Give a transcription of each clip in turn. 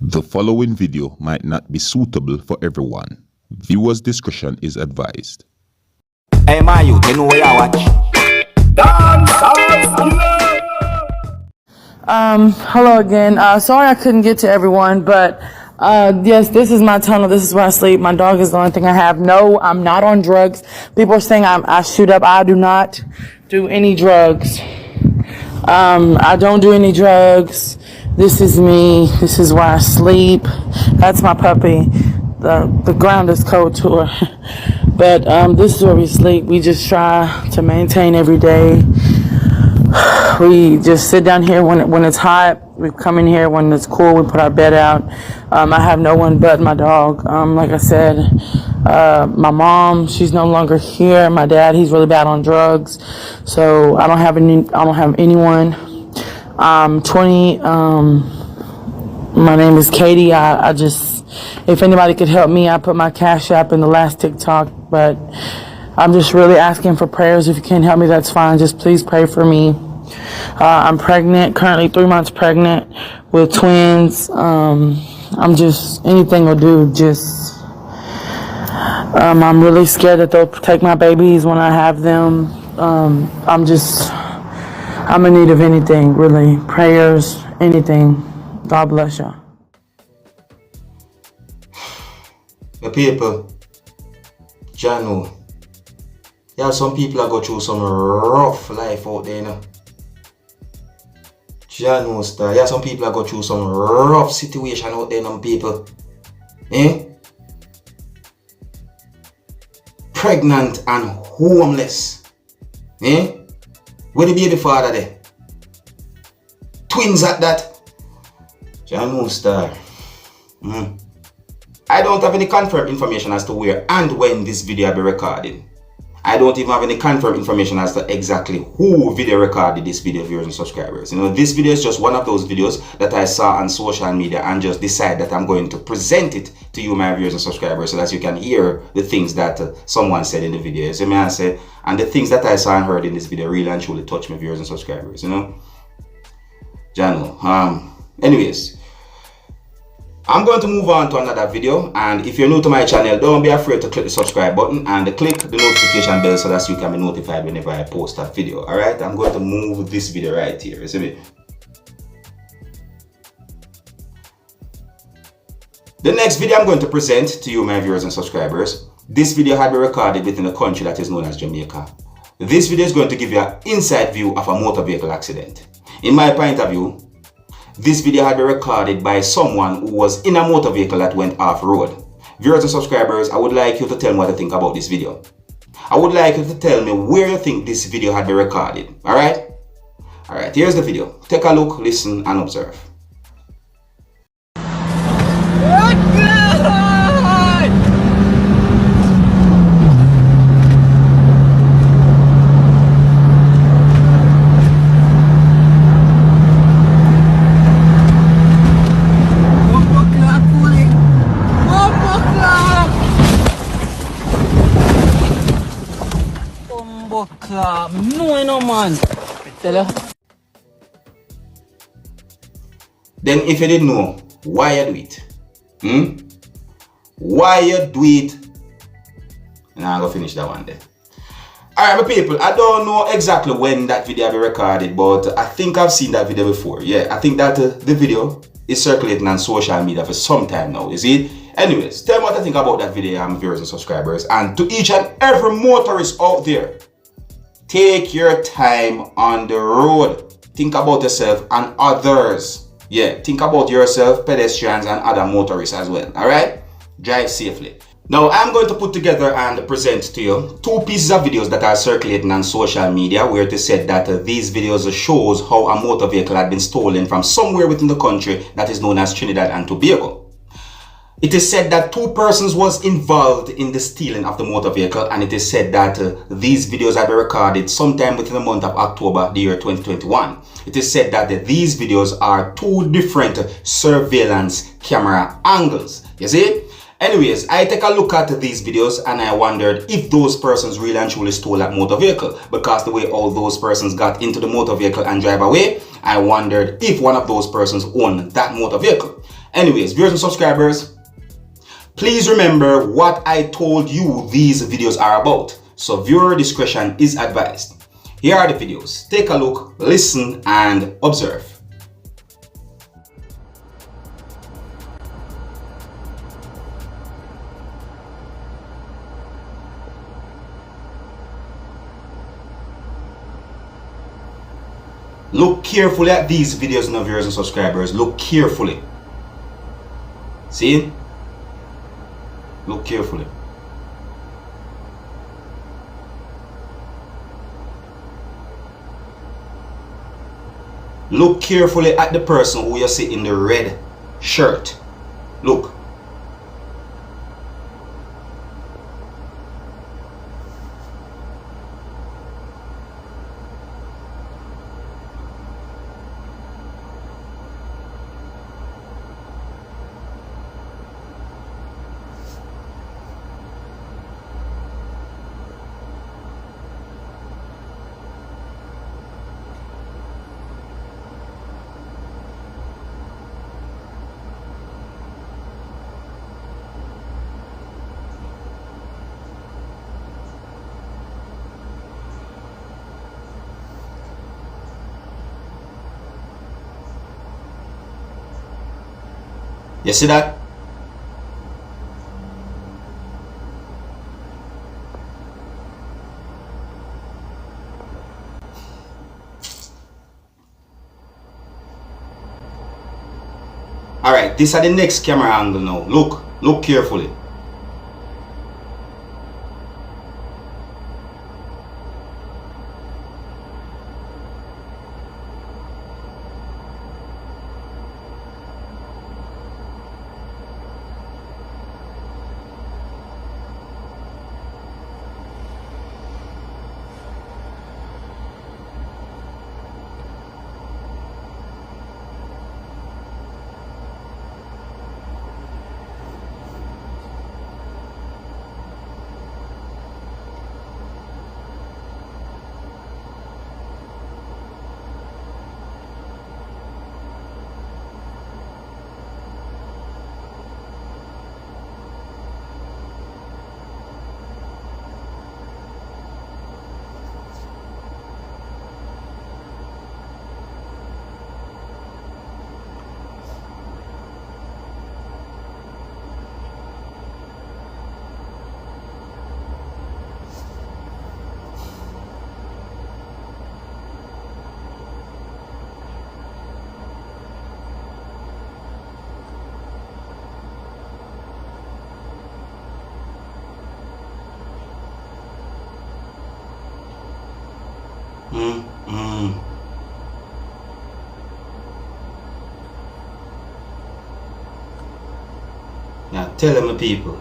The following video might not be suitable for everyone. Viewers' discretion is advised. Hey, my youth, you know where I watch? Dancehall, skilla. Hello again. Sorry I couldn't get to everyone, but yes, this is my tunnel. This is where I sleep. My dog is the only thing I have. No, I'm not on drugs. People are saying I shoot up. I do not do any drugs. I don't do any drugs. This is me. This is where I sleep. That's my puppy. The ground is cold to her. But this is where we sleep. We just try to maintain every day. We just sit down here when it's hot. We come in here when it's cool. We put our bed out. I have no one but my dog. Like I said, my mom, she's no longer here. My dad, he's really bad on drugs. So I don't have anyone. 20. My name is Katie. I just, if anybody could help me, I put my Cash App in the last TikTok, but I'm just really asking for prayers. If you can't help me, that's fine. Just please pray for me. I'm pregnant, currently 3 months pregnant with twins. I'm just, anything will do. Just, I'm really scared that they'll take my babies when I have them. I'm in need of anything, really. Prayers, anything. God bless you. The people, Jano, yeah, some people are go through some rough life out there, you know. Jano star, yeah, some people are go through some rough situation out there, people. Pregnant and homeless. Where the baby father there? Twins at that. Jano star. I don't have any confirmed information as to where and when this video will be recorded. I don't even have any confirmed information as to exactly who video recorded this video, viewers and subscribers. You know, this video is just one of those videos that I saw on social media and just decide that I'm going to present it to you, my viewers and subscribers, so that you can hear the things that someone said in the video. You see me, I say, and the things that I saw and heard in this video really and truly touch my viewers and subscribers, you know. Jano. Anyways, I'm going to move on to another video, and if you're new to my channel, don't be afraid to click the subscribe button and click the notification bell so that you can be notified whenever I post a video. Alright, I'm going to move this video right here. You see me? The next video I'm going to present to you, my viewers and subscribers, this video had been recorded within a country that is known as Jamaica. This video is going to give you an inside view of a motor vehicle accident. In my point of view, this video had been recorded by someone who was in a motor vehicle that went off-road. Viewers and subscribers, I would like you to tell me what you think about this video. I would like you to tell me where you think this video had been recorded. Alright? Alright, here's the video. Take a look, listen, and observe. No man. Then if you didn't know, why you do it? Why you do it? Now I'm gonna finish that one then. Alright, my people, I don't know exactly when that video will be recorded, but I think I've seen that video before. Yeah, I think that the video is circulating on social media for some time now, you see? Anyways, tell me what I think about that video, viewers and subscribers, and to each and every motorist out there, take your time on the road. Think about yourself and others. Yeah, think about yourself, pedestrians, and other motorists as well. Alright? Drive safely. Now, I'm going to put together and present to you 2 pieces of videos that are circulating on social media where it is said that these videos shows how a motor vehicle had been stolen from somewhere within the country that is known as Trinidad and Tobago. It is said that 2 persons was involved in the stealing of the motor vehicle, and it is said that these videos have been recorded sometime within the month of October, the year 2021. It is said that these videos are 2 different surveillance camera angles. You see? Anyways, I take a look at these videos and I wondered if those persons really and truly stole that motor vehicle, because the way all those persons got into the motor vehicle and drive away, I wondered if one of those persons owned that motor vehicle. Anyways, viewers and subscribers, please remember what I told you these videos are about. So viewer discretion is advised. Here are the videos. Take a look, listen, and observe. Look carefully at these videos now, viewers and subscribers. Look carefully. See? Look carefully. Look carefully at the person who you see in the red shirt. Look. You see that? Alright, this is the next camera angle now. Look carefully. Now tell them the people.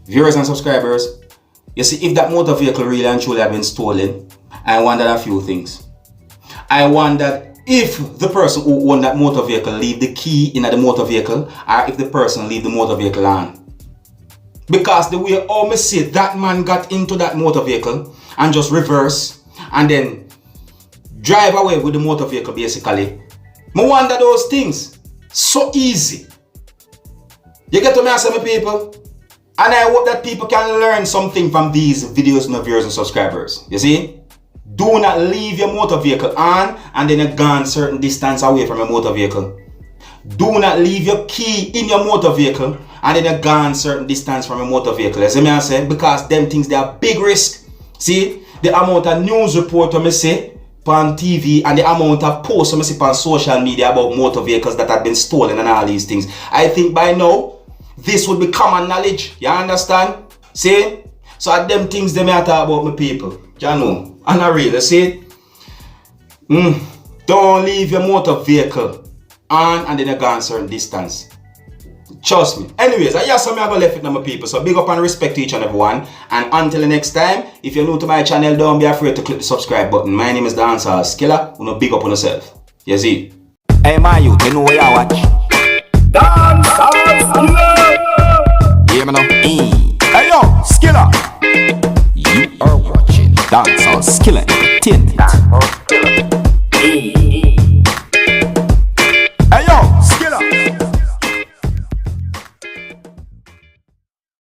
Viewers and subscribers, you see, if that motor vehicle really and truly had been stolen, I wondered a few things. I wondered if the person who owned that motor vehicle leave the key in the motor vehicle, or if the person leave the motor vehicle on. Because the way how me see that man got into that motor vehicle and just reverse and then drive away with the motor vehicle basically. I wonder those things. So easy. You get to me, my people? And I hope that people can learn something from these videos, no viewers and subscribers. You see? Do not leave your motor vehicle on and then you gone certain distance away from your motor vehicle. Do not leave your key in your motor vehicle and then you gone certain distance from your motor vehicle. You see me I say? Because them things, they are big risk. See? The amount of news report I see on TV and the amount of posts I see on social media about motor vehicles that have been stolen and all these things. I think by now, this would be common knowledge. You understand? See? So at them things they may talk about my people. You know? And I really see? Don't leave your motor vehicle on and then you go a certain distance. Trust me. Anyways, I just some I go left it now my people. So big up and respect to each and everyone. And until the next time, if you're new to my channel, don't be afraid to click the subscribe button. My name is Dancehall Skilla. You know, big up on yourself. You see? Hey my youth, you know where you watch? Dancehall Skilla. Yeah, man. Hey yo, Skilla. Dancehall, skilla, entertainment.